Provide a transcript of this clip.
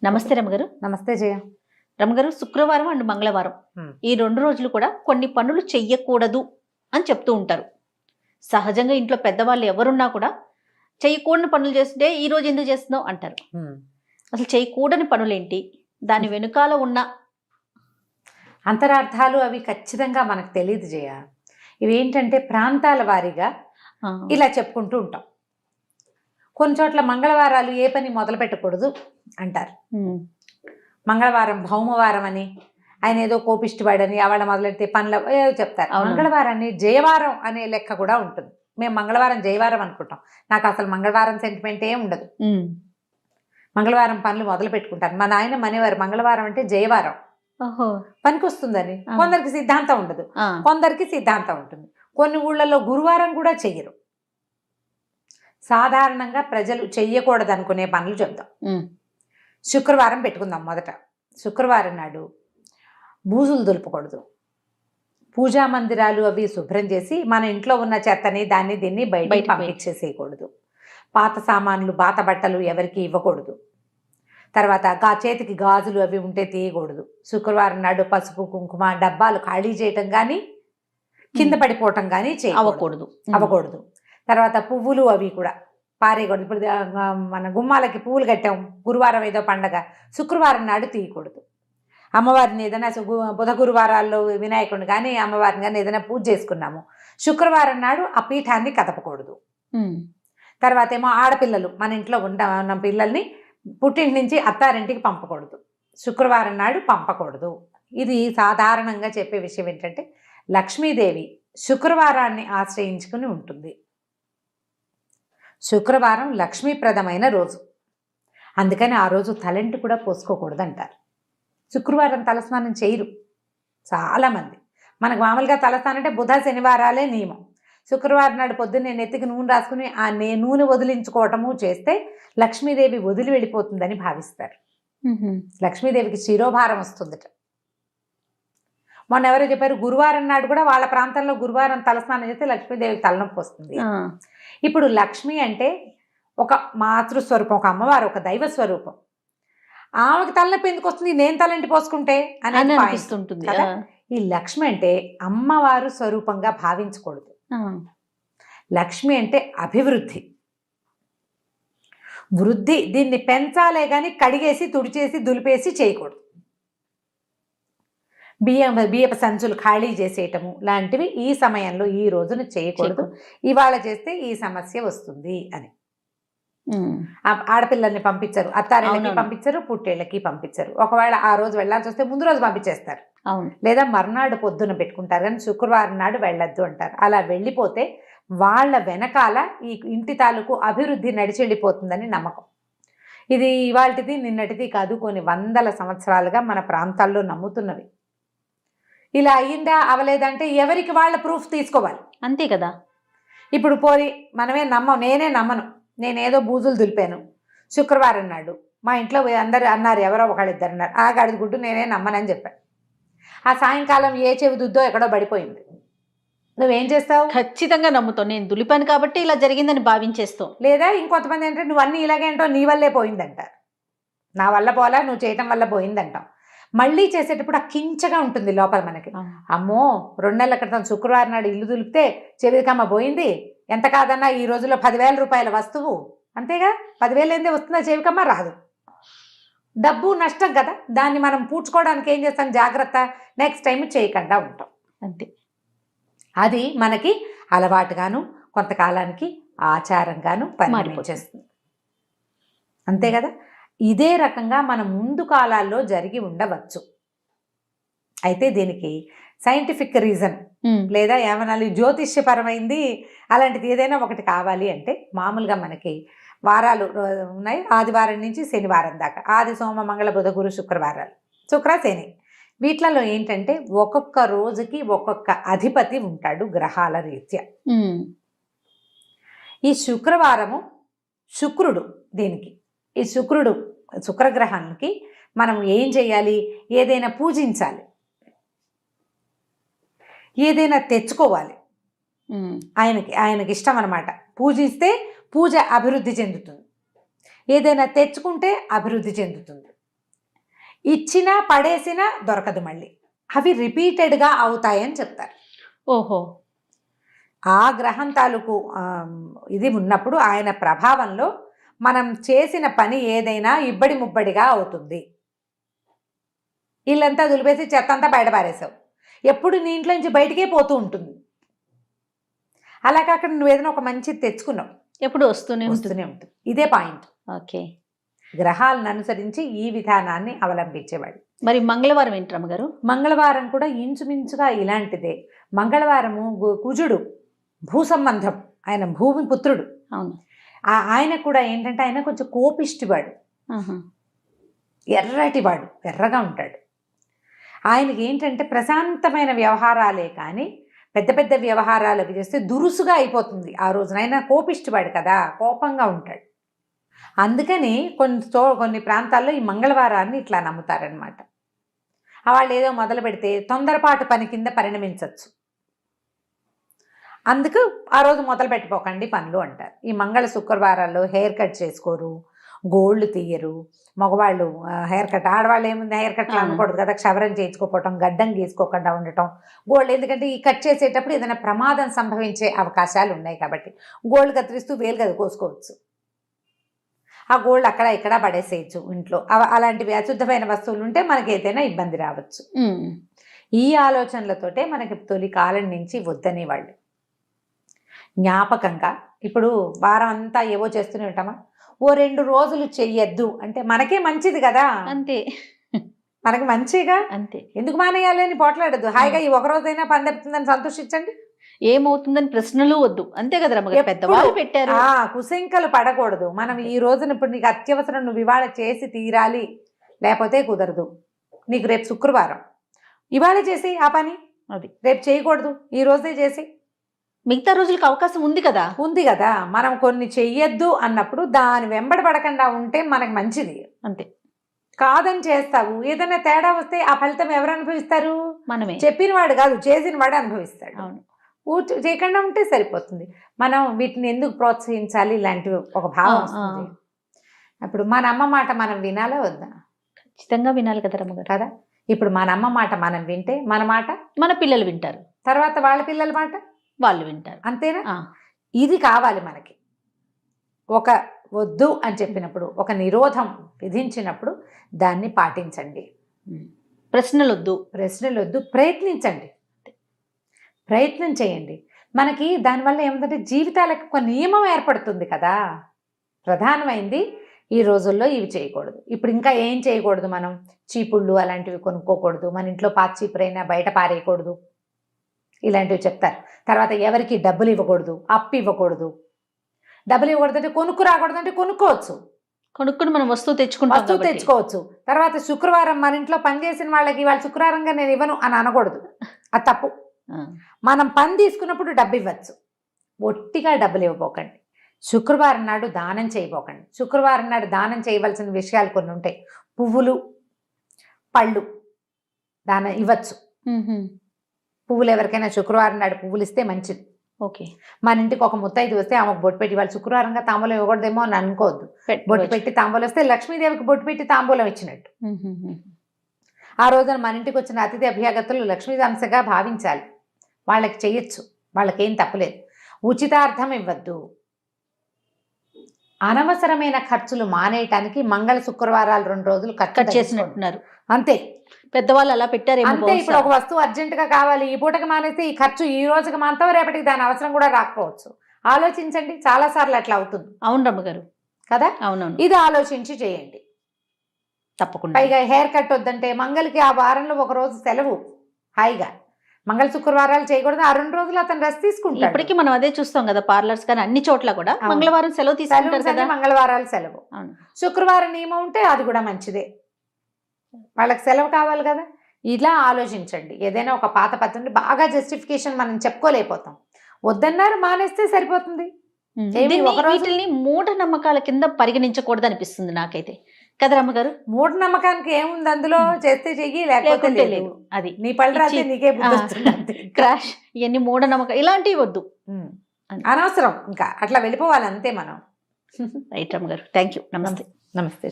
నమస్తే రమగారు. నమస్తే జయ. రమగారు, శుక్రవారం అండ్ మంగళవారం ఈ 2 రోజులు కూడా కొన్ని పనులు చెయ్యకూడదు అని చెప్తూ ఉంటారు. సహజంగా ఇంట్లో పెద్దవాళ్ళు ఎవరున్నా కూడా చేయకూడని పనులు చేస్తుంటే ఈ రోజు ఎందుకు చేస్తున్నావు అంటారు. అసలు చేయకూడని పనులేంటి, దాని వెనుకాల ఉన్న అంతరార్థాలు అవి ఖచ్చితంగా మనకు తెలియదు జయ. ఇవేంటంటే ప్రాంతాల వారీగా ఇలా చెప్పుకుంటూ ఉంటాం. కొన్ని చోట్ల మంగళవారాలు ఏ పని మొదలు పెట్టకూడదు అంటారు. మంగళవారం భౌమవారం అని, ఆయన ఏదో కోపిష్టివాడని, ఆవిడ మొదలెడితే పనులు ఏదో చెప్తారు. మంగళవారాన్ని జయవారం అనే లెక్క కూడా ఉంటుంది. మేము మంగళవారం జయవారం అనుకుంటాం. నాకు అసలు మంగళవారం సెంటిమెంట్ ఏం ఉండదు. మంగళవారం పనులు మొదలు పెట్టుకుంటారు. మా నాయన మనేవారు మంగళవారం అంటే జయవారం పనికి వస్తుందని. కొందరికి సిద్ధాంతం ఉండదు, కొందరికి సిద్ధాంతం ఉంటుంది. కొన్ని ఊళ్ళలో గురువారం కూడా చెయ్యరు. సాధారణంగా ప్రజలు చెయ్యకూడదు అనుకునే పనులు చెప్తాం. శుక్రవారం పెట్టుకుందాం. మొదట శుక్రవారం నాడు బూజులు దులపకూడదు. పూజా మందిరాలు అవి శుభ్రం చేసి మన ఇంట్లో ఉన్న చెత్తని దీన్ని బయట పంపించేసేయకూడదు. పాత సామాన్లు పాత బట్టలు ఎవరికి ఇవ్వకూడదు. తర్వాత చేతికి గాజులు అవి ఉంటే తీయకూడదు. శుక్రవారం నాడు పసుపు కుంకుమ డబ్బాలు ఖాళీ చేయటం కానీ కింద పడిపోవటం కానీ అవ్వకూడదు. తర్వాత పువ్వులు అవి కూడా పారేయకూడదు. ఇప్పుడు మన గుమ్మాలకి పువ్వులు కట్టాం, గురువారం ఏదో పండగ, శుక్రవారం నాడు తీయకూడదు. అమ్మవారిని ఏదైనా బుధ గురువారాల్లో వినాయకుడిని కానీ అమ్మవారిని కానీ ఏదైనా పూజ చేసుకున్నాము, శుక్రవారం నాడు ఆ పీఠాన్ని కదపకూడదు. తర్వాత ఏమో ఆడపిల్లలు మన ఇంట్లో ఉన్న పిల్లల్ని పుట్టింటి నుంచి అత్తారింటికి పంపకూడదు. శుక్రవారం నాడు పంపకూడదు. ఇది సాధారణంగా చెప్పే విషయం ఏంటంటే లక్ష్మీదేవి శుక్రవారాన్ని ఆశ్రయించుకుని ఉంటుంది. శుక్రవారం లక్ష్మీప్రదమైన రోజు, అందుకని ఆ రోజు తలంటి కూడా పోసుకోకూడదు అంటారు. శుక్రవారం తలస్నానం చేయరు చాలామంది. మనకు మామూలుగా తలస్నానం అంటే బుధ శనివారాలే నియమం. శుక్రవారం నాడు పొద్దున్నే నెత్తికి నూనె రాసుకుని ఆ నూనె వదిలించుకోవటము చేస్తే లక్ష్మీదేవి వదిలి వెళ్ళిపోతుందని భావిస్తారు. లక్ష్మీదేవికి శిరోభారం వస్తుందట. మొన్న ఎవరో చెప్పారు గురువారం నాడు కూడా వాళ్ళ ప్రాంతంలో గురువారం తలస్నానం చేస్తే లక్ష్మీదేవికి తలనొప్పి వస్తుంది. ఇప్పుడు లక్ష్మి అంటే ఒక మాతృస్వరూపం, ఒక అమ్మవారు, ఒక దైవ స్వరూపం. ఆమెకు తలనొప్పి ఎందుకు వస్తుంది నేను తలంటి పోసుకుంటే అనేది అనిపిస్తుంటుంది కదా. ఈ లక్ష్మి అంటే అమ్మవారు స్వరూపంగా భావించకూడదు. లక్ష్మి అంటే అభివృద్ధి, వృద్ధి. దీన్ని పెంచాలే కానీ కడిగేసి తుడిచేసి దులిపేసి చేయకూడదు. బియ్యపు సంచులు ఖాళీ చేసేయటము లాంటివి ఈ సమయంలో ఈ రోజున చేయకూడదు. ఇవాళ చేస్తే ఈ సమస్య వస్తుంది అని. ఆడపిల్లల్ని పంపించరు, అత్తారేళ్ళకి పంపించరు, పుట్టేళ్ళకి పంపించరు. ఒకవేళ ఆ రోజు వెళ్ళాల్సి వస్తే ముందు రోజు పంపించేస్తారు, లేదా మర్నాడు పొద్దున పెట్టుకుంటారు. కానీ శుక్రవారం నాడు వెళ్ళొద్దు అంటారు. అలా వెళ్ళిపోతే వాళ్ళ వెనకాల ఈ ఇంటి తాలూకు అభివృద్ధి నడిచెళ్ళిపోతుందని నమ్మకం. ఇది ఇవాళది నిన్నటిది కాదు, కొన్ని వందల సంవత్సరాలుగా మన ప్రాంతాల్లో నమ్ముతున్నవి. ఇలా అయ్యిందా అవలేదంటే ఎవరికి వాళ్ళ ప్రూఫ్ తీసుకోవాలి, అంతే కదా. ఇప్పుడు పోరి మనమే నేనే నమ్మను, నేనేదో బూజులు దులిపాను శుక్రవారం నాడు, మా ఇంట్లో అందరు అన్నారు, ఎవరో ఒకళ్ళిద్దరు అన్నారు, ఆ గడిది గుడ్డు నేనే నమ్మనని చెప్పాను. ఆ సాయంకాలం ఏ చెవి దుద్దో ఎక్కడో పడిపోయింది, నువ్వేం చేస్తావు? ఖచ్చితంగా నమ్ముతావు, నేను దులిపాను కాబట్టి ఇలా జరిగిందని భావించేస్తావు. లేదా ఇంకొంతమంది ఏంటంటే నువ్వు అన్నీ ఇలాగేంటో నీ వల్లే పోయిందంటారు. నా వల్ల పోలా, నువ్వు చేయటం వల్ల పోయిందంటాం. మళ్ళీ చేసేటప్పుడు ఆ కించగా ఉంటుంది లోపల మనకి. అమ్మో 2 నెలల క్రితం శుక్రవారం నాడు ఇల్లు దులిపితే చెవికమ్మ పోయింది, ఎంత కాదన్నా ఈ రోజుల్లో 10,000 రూపాయల వస్తువు, అంతేగా 10,000 ఏందే వస్తుందా చెవికమ్మ? రాదు. డబ్బు నష్టం కదా, దాన్ని మనం పూడ్చుకోవడానికి ఏం చేస్తాం, జాగ్రత్త, నెక్స్ట్ టైం చేయకుండా ఉంటాం, అంతే. అది మనకి అలవాటుగాను కొంతకాలానికి ఆచారంగాను పరిణమించేస్తుంది, అంతే కదా. ఇదే రకంగా మన ముందు కాలాల్లో జరిగి ఉండవచ్చు. అయితే దీనికి సైంటిఫిక్ రీజన్ లేదా ఏమనాలి, జ్యోతిష్యపరమైంది అలాంటిది ఏదైనా ఒకటి కావాలి అంటే మామూలుగా మనకి వారాలు ఉన్నాయి, ఆదివారం నుంచి శనివారం దాకా. ఆది సోమ మంగళ బుధ గురు శుక్రవారాలు, శుక్ర శని. వీటిలలో ఏంటంటే ఒక్కొక్క రోజుకి ఒక్కొక్క అధిపతి ఉంటాడు గ్రహాల రీత్యా. ఈ శుక్రవారము శుక్రుడు, దీనికి ఈ శుక్రగ్రహానికి మనం ఏం చేయాలి, ఏదైనా పూజించాలి, ఏదైనా తెచ్చుకోవాలి. ఆయనకి ఇష్టం అన్నమాట. పూజిస్తే పూజ అభివృద్ధి చెందుతుంది, ఏదైనా తెచ్చుకుంటే అభివృద్ధి చెందుతుంది. ఇచ్చినా పడేసినా దొరకదు మళ్ళీ. అవి రిపీటెడ్గా అవుతాయని చెప్తారు. ఓహో. ఆ గ్రహం తాలూకు ఇది ఉన్నప్పుడు ఆయన ప్రభావంలో మనం చేసిన పని ఏదైనా ఇబ్బడి ముబ్బడిగా అవుతుంది. ఇల్లంతా దులిపేసి చెత్త అంతా బయట పారేసావు, ఎప్పుడు నీ ఇంట్లో నుంచి బయటికే పోతూ ఉంటుంది. అలా కాకుండా నువ్వు ఏదైనా ఒక మంచిది తెచ్చుకున్నావు, ఎప్పుడు వస్తూనే ఉంటుంది. ఇదే పాయింట్. ఓకే. గ్రహాలను అనుసరించి ఈ విధానాన్ని అవలంబించేవాడు. మరి మంగళవారం ఏంటి రమ్మగారు? మంగళవారం కూడా ఇంచుమించుగా ఇలాంటిదే. మంగళవారము కుజుడు భూ సంబంధం, ఆయన భూమి పుత్రుడు. అవును. ఆయన కూడా ఏంటంటే ఆయన కొంచెం కోపిష్టివాడు, ఎర్రటివాడు, ఎర్రగా ఉంటాడు. ఆయనకి ఏంటంటే ప్రశాంతమైన వ్యవహారాలే కానీ పెద్ద పెద్ద వ్యవహారాలు అవి చేస్తే దురుసుగా అయిపోతుంది ఆ రోజున. ఆయన కోపిష్టివాడు కదా, కోపంగా ఉంటాడు. అందుకని కొన్ని ప్రాంతాల్లో ఈ మంగళవారాన్ని ఇట్లా నమ్ముతారనమాట. వాళ్ళు ఏదో మొదలు పెడితే తొందరపాటు పని కింద పరిణమించవచ్చు. అందుకు ఆ రోజు మొదలు పెట్టిపోకండి పనులు అంటారు. ఈ మంగళ శుక్రవారాల్లో హెయిర్ కట్ చేసుకోరు, గోళ్ళు తీయరు. మగవాళ్ళు హెయిర్ కట్, ఆడవాళ్ళు ఏముంది హెయిర్ కట్లు అనకూడదు కదా, క్షవరం చేయించుకోవటం, గడ్డం గీసుకోకుండా ఉండటం. గోల్డ్ ఎందుకంటే ఈ కట్ చేసేటప్పుడు ఏదైనా ప్రమాదం సంభవించే అవకాశాలు ఉన్నాయి కాబట్టి గోల్డ్ కత్తిరిస్తూ వేలు కదా కోసుకోవచ్చు. ఆ గోల్డ్ అక్కడ ఇక్కడ పడేసేయచ్చు ఇంట్లో. అలాంటివి అశుద్ధమైన వస్తువులు ఉంటే మనకి ఏదైనా ఇబ్బంది రావచ్చు. ఈ ఆలోచనలతోటే మనకి తొలి కాలం నుంచి వద్దనేవాళ్ళు. జ్ఞాపకంగా ఇప్పుడు వారం అంతా ఏవో చేస్తూనే ఉంటామా, ఓ 2 రోజులు చెయ్యొద్దు అంటే మనకే మంచిది కదా, అంతే, మనకి మంచిగా, అంతే. ఎందుకు మానేయాలి అని పోట్లాడద్దు. హాయిగా ఈ ఒక రోజైనా పని తప్పుతుందని సంతోషించండి. ఏమవుతుందని ప్రశ్నలు వద్దు, అంతే కదా రమ్మగారు, పెద్దవాళ్ళు పెట్టారు. కుశంకలు పడకూడదు. మనం ఈ రోజున ఇప్పుడు నీకు అత్యవసరం, నువ్వు ఇవాళ చేసి తీరాలి, లేకపోతే కుదరదు. నీకు రేపు శుక్రవారం, ఇవాళ చేసి ఆ పని, అది రేపు చేయకూడదు, ఈ రోజే చేసి. మిగతా రోజులకు అవకాశం ఉంది కదా, మనం కొన్ని చెయ్యొద్దు అన్నప్పుడు దాని వెంబడి పడకుండా ఉంటే మనకు మంచిది. అంతే. కాదని చేస్తావు, ఏదైనా తేడా వస్తే ఆ ఫలితం ఎవరు అనుభవిస్తారు? మనమే. చెప్పిన వాడు కాదు, చేసిన వాడు అనుభవిస్తాడు. అవును. చేయకుండా ఉంటే సరిపోతుంది. మనం వీటిని ఎందుకు ప్రోత్సహించాలి, ఇలాంటివి ఒక భావం వస్తుంది. అప్పుడు మన అమ్మ మాట మనం వినాలా వద్దా? ఖచ్చితంగా వినాలి కదా రమ్మగారు. కదా, ఇప్పుడు మన అమ్మ మాట మనం వింటే మన మాట మన పిల్లలు వింటారు, తర్వాత వాళ్ళ పిల్లల మాట వాళ్ళు వింటారు. అంతేనా? ఇది కావాలి మనకి. ఒక వద్దు అని చెప్పినప్పుడు, ఒక నిరోధం విధించినప్పుడు దాన్ని పాటించండి. ప్రశ్నలు వద్దు, ప్రయత్నించండి, ప్రయత్నం చేయండి. మనకి దానివల్ల ఏమిటంటే జీవితాలకు ఒక నియమం ఏర్పడుతుంది కదా. ప్రధానమైంది ఈ రోజుల్లో ఇవి చేయకూడదు. ఇప్పుడు ఇంకా ఏం చేయకూడదు, మనం చీపుళ్ళు అలాంటివి కొనుక్కోకూడదు, మన ఇంట్లో పాత చీపురైనా బయట పారేయకూడదు, ఇలాంటివి చెప్తారు. తర్వాత ఎవరికి డబ్బులు ఇవ్వకూడదు, అప్పు ఇవ్వకూడదు. డబ్బులు ఇవ్వకూడదు అంటే కొనుక్కు రాకూడదు అంటే కొనుక్కోవచ్చు, కొనుక్కుని మనం వస్తువు తెచ్చుకోవచ్చు. తర్వాత శుక్రవారం మన ఇంట్లో పనిచేసిన వాళ్ళకి వాళ్ళు శుక్రవారంగా నేను ఇవ్వను అని అనకూడదు, అది తప్పు. మనం పని తీసుకున్నప్పుడు డబ్బు ఇవ్వచ్చు, ఒట్టిగా డబ్బులు ఇవ్వబోకండి. శుక్రవారం నాడు దానం చేయబోకండి. శుక్రవారం నాడు దానం చేయవలసిన విషయాలు కొన్ని ఉంటాయి. పువ్వులు, పళ్ళు దానం ఇవ్వచ్చు. పువ్వులు ఎవరికైనా శుక్రవారం నాడు పువ్వులు ఇస్తే మంచిది. ఓకే. మన ఇంటికి ఒక ముత్తైదు వస్తే ఆమెకు బొట్టు పెట్టి, వాళ్ళు శుక్రవారంగా తాంబూలం ఇవ్వకూడదేమో అని అనుకోవద్దు. బొట్టు పెట్టి తాంబూలం వస్తే లక్ష్మీదేవికి బొట్టు పెట్టి తాంబూలం ఇచ్చినట్టు. ఆ రోజున మన ఇంటికి వచ్చిన అతిథి అభ్యాగతులు లక్ష్మీ అంశగా భావించాలి. వాళ్ళకి చెయ్యొచ్చు, వాళ్ళకేం తప్పలేదు. ఉచితార్థం ఇవ్వద్దు. అనవసరమైన ఖర్చులు మానేయటానికి మంగళ శుక్రవారాలు 2 రోజులు ఖర్చు చేసినట్టున్నారు, అంతే. పెద్దవాళ్ళు అలా పెట్టారేమో. అంతే. ఇప్పుడు ఒక వస్తువు అర్జెంటుగా కావాలి, ఈ పూటకి మానేస్తే ఈ ఖర్చు ఈ రోజుకి మాంతాం, రేపటికి దాని అవసరం కూడా రాకపోవచ్చు. ఆలోచించండి, చాలా సార్లు అట్లా అవుతుంది. అవును రమ్మగారు కదా. అవునవును. ఇది ఆలోచించి చేయండి తప్పకుండా. పైగా హెయిర్ కట్ వద్దంటే మంగళకి ఆ వారంలో ఒక రోజు సెలవు, హాయిగా. మంగళ శుక్రవారాలు చేయకూడదు, ఆ 2 రోజులు అతను రెస్ట్ తీసుకుంటాడు. ఇప్పటికీ మనం అదే చూస్తాం కదా, పార్లర్స్ కానీ అన్ని చోట్ల కూడా మంగళవారం సెలవు తీసుకుంటారు కదా. మంగళవారాలు సెలవు. శుక్రవారం నియమం ఉంటే అది కూడా మంచిదే, వాళ్ళకి సెలవు కావాలి కదా. ఇలా ఆలోచించండి. ఏదైనా ఒక పాత పద్ధతిని బాగా జస్టిఫికేషన్ మనం చెప్పుకోలేకపోతాం, వద్దన్నారు మానేస్తే సరిపోతుంది. వీటిని మూఢనమ్మకాల కింద పరిగణించకూడదు అనిపిస్తుంది నాకైతే కదా రమ్మగారు. మూఢనమ్మకానికి ఏముంది అందులో, చేస్తే చెయ్యి లేకపోతే లేదు. అది నీ పళ్ళు రాస్తే నీకే క్రాష్, ఇవన్నీ మూఢనమ్మకం, ఇలాంటివి వద్దు, అనవసరం. ఇంకా అట్లా వెళ్ళిపోవాలి అంతే మనం. రైట్ రమ్మగారు, థ్యాంక్ యూ. నమస్తే. నమస్తే.